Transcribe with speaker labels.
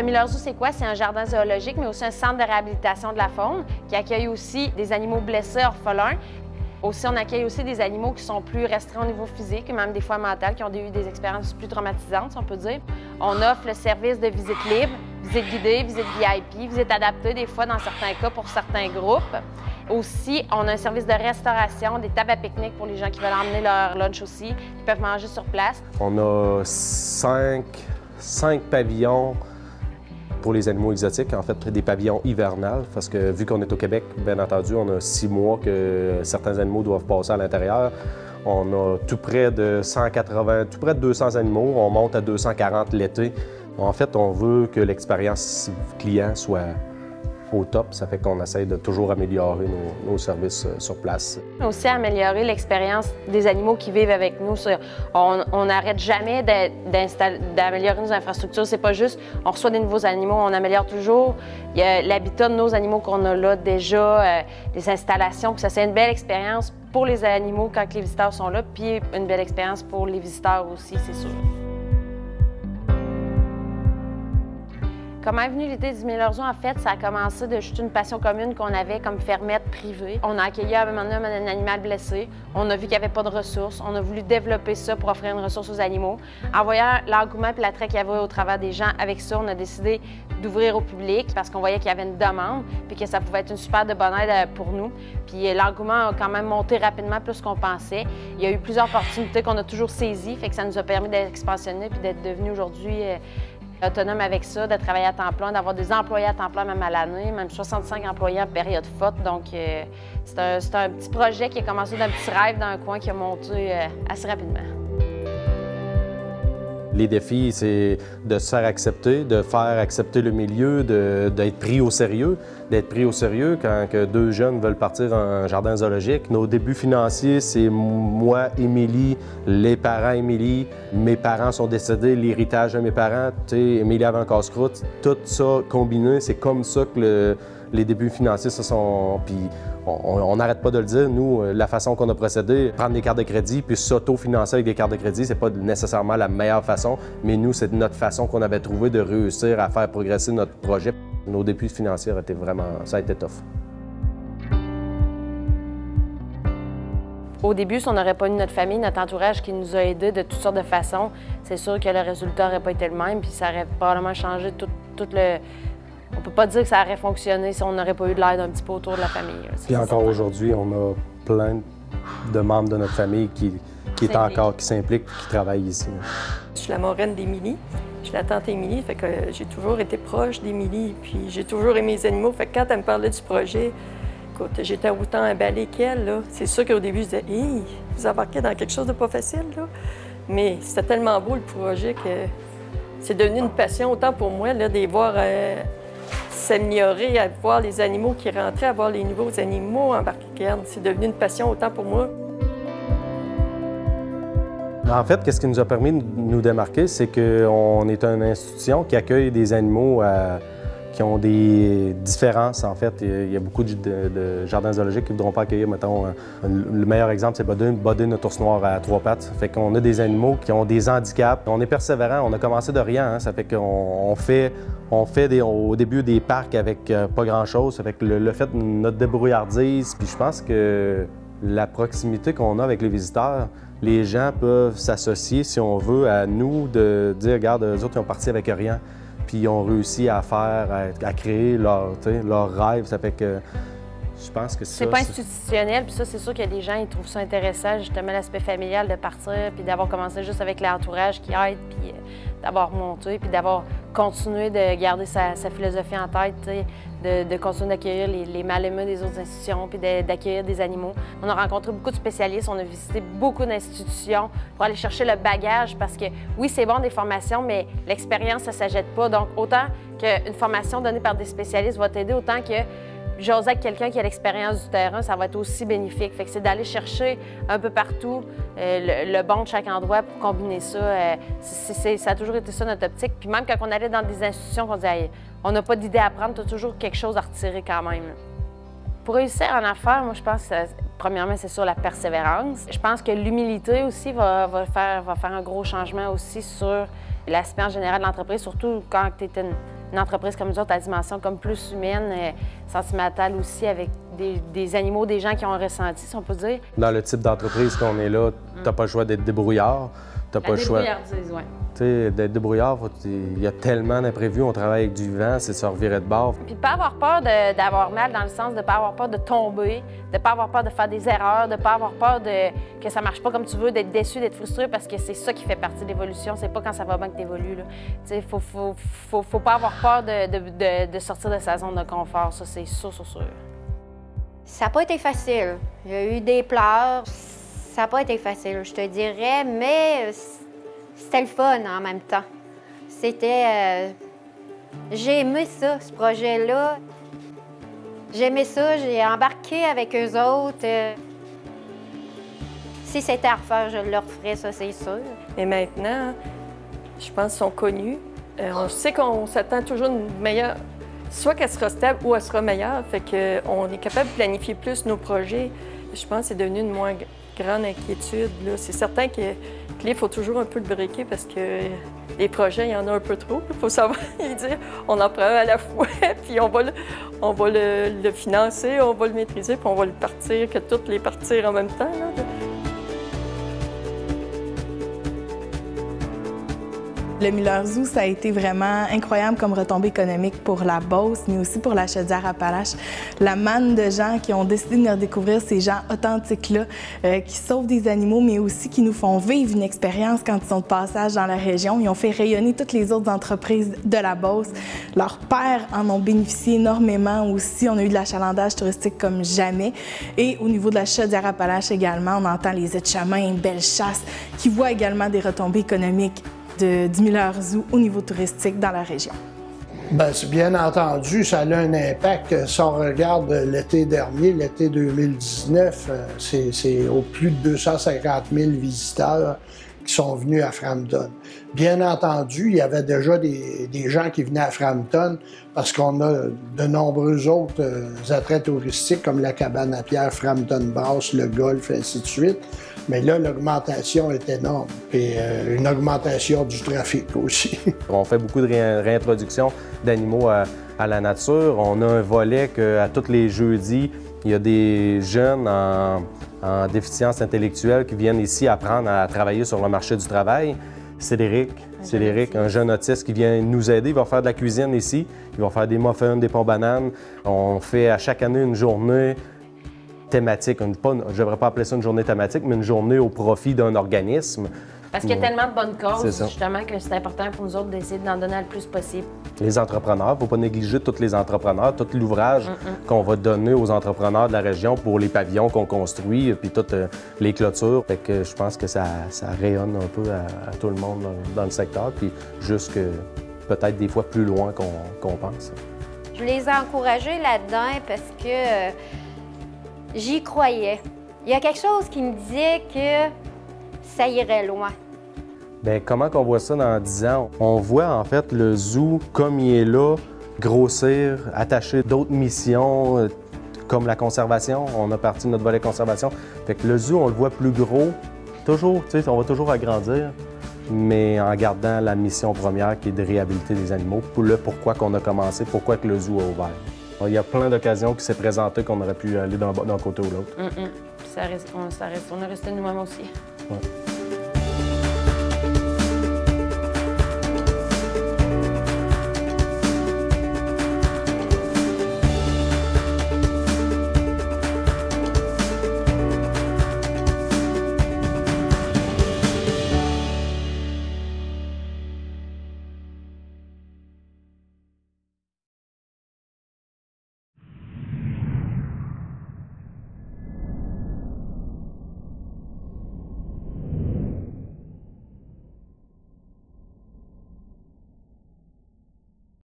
Speaker 1: Millerzoo, c'est quoi? C'est un jardin zoologique, mais aussi un centre de réhabilitation de la faune qui accueille aussi des animaux blessés, orphelins. Aussi, on accueille aussi des animaux qui sont plus restreints au niveau physique, même des fois mental, qui ont eu des expériences plus traumatisantes, si on peut dire. On offre le service de visite libre, visite guidée, visite VIP, visite adaptée, des fois dans certains cas pour certains groupes. Aussi, on a un service de restauration, des tables à pique-nique pour les gens qui veulent emmener leur lunch aussi, qui peuvent manger sur place.
Speaker 2: On a cinq pavillons pour les animaux exotiques, en fait, des pavillons hivernales, parce que vu qu'on est au Québec, bien entendu, on a 6 mois que certains animaux doivent passer à l'intérieur. On a tout près de 180, tout près de 200 animaux. On monte à 240 l'été. En fait, on veut que l'expérience client soit au top. Ça fait qu'on essaie de toujours améliorer nos services sur place.
Speaker 1: Aussi améliorer l'expérience des animaux qui vivent avec nous. On n'arrête jamais d'améliorer nos infrastructures. C'est pas juste on reçoit des nouveaux animaux, on améliore toujours. Il y a l'habitat de nos animaux qu'on a là déjà, les installations, que ça c'est une belle expérience pour les animaux quand les visiteurs sont là, puis une belle expérience pour les visiteurs aussi, c'est sûr. Comment est venue l'idée du Millerzoo? En fait, ça a commencé de juste une passion commune qu'on avait comme fermette privée. On a accueilli à un moment donné un animal blessé. On a vu qu'il n'y avait pas de ressources. On a voulu développer ça pour offrir une ressource aux animaux. En voyant l'engouement et l'attrait qu'il y avait au travers des gens avec ça, on a décidé d'ouvrir au public parce qu'on voyait qu'il y avait une demande puis que ça pouvait être une super de bonne aide pour nous. Puis l'engouement a quand même monté rapidement plus qu'on pensait. Il y a eu plusieurs opportunités qu'on a toujours saisies, fait que ça nous a permis d'être expansionnés puis d'être devenus aujourd'hui autonome avec ça, de travailler à temps plein, d'avoir des employés à temps plein même à l'année, même 65 employés en période forte. Donc, c'est un petit projet qui a commencé d'un petit rêve dans un coin qui a monté assez rapidement.
Speaker 2: Les défis, c'est de se faire accepter, de faire accepter le milieu, d'être pris au sérieux. D'être pris au sérieux quand que 2 jeunes veulent partir en jardin zoologique. Nos débuts financiers, c'est moi, Émilie, les parents Émilie. Mes parents sont décédés, l'héritage de mes parents. Émilie avait un casse-croûte. Tout ça combiné, c'est comme ça que les débuts financiers se sont... Puis on n'arrête pas de le dire, nous, la façon qu'on a procédé, prendre des cartes de crédit puis s'auto-financer avec des cartes de crédit, c'est pas nécessairement la meilleure façon, mais nous, c'est notre façon qu'on avait trouvé de réussir à faire progresser notre projet. Nos débuts financiers étaient vraiment... ça a été tough.
Speaker 1: Au début, si on n'aurait pas eu notre famille, notre entourage qui nous a aidés de toutes sortes de façons, c'est sûr que le résultat n'aurait pas été le même, puis ça aurait probablement changé tout le... On peut pas dire que ça aurait fonctionné si on n'aurait pas eu de l'aide un petit peu autour de la famille.
Speaker 2: Puis encore aujourd'hui, on a plein de membres de notre famille qui s'impliquent et qui travaillent ici.
Speaker 3: Je suis la marraine d'Émilie. Je suis la tante Émilie, fait que j'ai toujours été proche d'Émilie, puis j'ai toujours aimé les animaux. Fait que quand elle me parlait du projet, écoute, j'étais autant emballée qu'elle, là. C'est sûr qu'au début, je disais « Hey, vous embarquez dans quelque chose de pas facile, là. » Mais c'était tellement beau, le projet, que c'est devenu une passion autant pour moi, là, de les voir s'améliorer, à voir les animaux qui rentraient, à voir les nouveaux animaux embarquer. C'est devenu une passion autant pour moi.
Speaker 2: En fait, qu'est-ce qui nous a permis de nous démarquer, c'est qu'on est une institution qui accueille des animaux qui ont des différences, en fait. Il y a beaucoup de jardins zoologiques qui ne voudront pas accueillir, mettons, le meilleur exemple, c'est Bodé, notre ours noir à 3 pattes. Fait qu'on a des animaux qui ont des handicaps. On est persévérant, on a commencé de rien, hein. Ça fait qu'on fait au début des parcs avec pas grand-chose. Ça fait que le fait de notre débrouillardise, puis je pense que la proximité qu'on a avec les visiteurs, les gens peuvent s'associer, si on veut, à nous, de dire, regarde, eux autres, ils ont parti avec rien. Puis ils ont réussi à créer leur rêve. Ça fait que je pense que ça...
Speaker 1: C'est pas institutionnel, puis ça, c'est sûr qu'il y a des gens qui trouvent ça intéressant, justement, l'aspect familial de partir, puis d'avoir commencé juste avec l'entourage qui aide, puis d'avoir monté, puis d'avoir continué de garder sa philosophie en tête, de continuer d'accueillir les mal-aimés des autres institutions, puis d'accueillir des animaux. On a rencontré beaucoup de spécialistes, on a visité beaucoup d'institutions pour aller chercher le bagage, parce que oui, c'est bon des formations, mais l'expérience, ça ne s'achète pas. Donc, autant qu'une formation donnée par des spécialistes va t'aider, autant que jaser avec quelqu'un qui a l'expérience du terrain, ça va être aussi bénéfique. Fait que c'est d'aller chercher un peu partout le bon de chaque endroit pour combiner ça. Ça a toujours été ça notre optique. Puis même quand on allait dans des institutions, on disait hey, on n'a pas d'idée à prendre, tu as toujours quelque chose à retirer quand même. Pour réussir en affaires, moi je pense que premièrement, c'est sur la persévérance. Je pense que l'humilité aussi va faire un gros changement aussi sur l'aspect en général de l'entreprise, surtout quand tu es une entreprise comme nous autres à dimension comme plus humaine, sentimentale aussi, avec des animaux, des gens qui ont un ressenti, si on peut dire.
Speaker 2: Dans le type d'entreprise qu'on est là, t'as pas le choix d'être débrouillard. T'as pas le choix.
Speaker 1: Ouais.
Speaker 2: Tu sais, d'être débrouillard, il y a tellement d'imprévus, on travaille avec du vent, c'est de se revirer de bord.
Speaker 1: Puis de pas avoir peur d'avoir mal, dans le sens de pas avoir peur de tomber, de pas avoir peur de faire des erreurs, de pas avoir peur que ça marche pas comme tu veux, d'être déçu, d'être frustré, parce que c'est ça qui fait partie de l'évolution. C'est pas quand ça va bien que tu évolues. Tu sais, faut pas avoir peur de sortir de sa zone de confort, ça c'est sûr.
Speaker 4: Ça n'a pas été facile. Il y a eu des pleurs. Ça n'a pas été facile, je te dirais, mais c'était le fun en même temps. C'était... j'ai aimé ça, ce projet-là. J'ai aimé ça, j'ai embarqué avec eux autres. Si c'était à refaire, je le referais, ça, c'est sûr.
Speaker 3: Mais maintenant, je pense qu'ils sont connus. On sait qu'on s'attend toujours à une meilleure... Soit qu'elle sera stable ou elle sera meilleure. Fait qu'on est capable de planifier plus nos projets. Je pense que c'est devenu une moins grande inquiétude. C'est certain que il faut toujours un peu le breaker parce que les projets, il y en a un peu trop. Il faut savoir dire, on en prend un à la fois, puis on va le financer, on va le maîtriser, puis on va le partir, que toutes les partir en même temps. Là.
Speaker 5: Le Miller Zoo, ça a été vraiment incroyable comme retombée économique pour la Beauce, mais aussi pour la Chaudière-Appalaches. La manne de gens qui ont décidé de venir découvrir ces gens authentiques-là, qui sauvent des animaux, mais aussi qui nous font vivre une expérience quand ils sont de passage dans la région. Ils ont fait rayonner toutes les autres entreprises de la Beauce. Leurs pairs en ont bénéficié énormément aussi. On a eu de l'achalandage touristique comme jamais. Et au niveau de la Chaudière-Appalaches également, on entend les Etchemins, Bellechasse, qui voient également des retombées économiques du Miller Zoo au niveau touristique dans la région.
Speaker 6: Bien, bien entendu, ça a un impact. Si on regarde l'été dernier, l'été 2019, c'est au plus de 250 000 visiteurs qui sont venus à Frampton. Bien entendu, il y avait déjà des gens qui venaient à Frampton parce qu'on a de nombreux autres attraits touristiques comme la cabane à pierre, Frampton Brass, le golf, ainsi de suite. Mais là, l'augmentation est énorme, et une augmentation du trafic aussi.
Speaker 2: On fait beaucoup de réintroduction d'animaux à la nature. On a un volet qu'à tous les jeudis, il y a des jeunes en déficience intellectuelle qui viennent ici apprendre à travailler sur le marché du travail. Cédric, un jeune autiste qui vient nous aider, il va faire de la cuisine ici, il va faire des muffins, des ponts bananes. On fait à chaque année une journée thématique, je ne devrais pas appeler ça une journée thématique, mais une journée au profit d'un organisme.
Speaker 1: Parce qu'il y a tellement de bonnes causes, justement, que c'est important pour nous autres d'essayer d'en donner le plus possible.
Speaker 2: Les entrepreneurs, il ne faut pas négliger tous les entrepreneurs, tout l'ouvrage qu'on va donner aux entrepreneurs de la région pour les pavillons qu'on construit, puis toutes les clôtures. Fait que je pense que ça rayonne un peu à tout le monde dans le secteur, puis jusque peut-être des fois plus loin qu'on pense.
Speaker 4: Je les ai encouragés là-dedans parce que j'y croyais. Il y a quelque chose qui me disait que ça irait loin.
Speaker 2: Bien, comment qu'on voit ça dans 10 ans? On voit en fait le zoo comme il est là, grossir, attacher d'autres missions comme la conservation. On a parti de notre volet conservation. Fait que le zoo, on le voit plus gros. Toujours, tu sais, on va toujours agrandir, mais en gardant la mission première qui est de réhabiliter les animaux. Pour le pourquoi qu'on a commencé, pourquoi que le zoo a ouvert. Il y a plein d'occasions qui s'est présentées qu'on aurait pu aller d'un côté ou l'autre.
Speaker 1: On est resté nous-mêmes aussi.
Speaker 2: Ouais.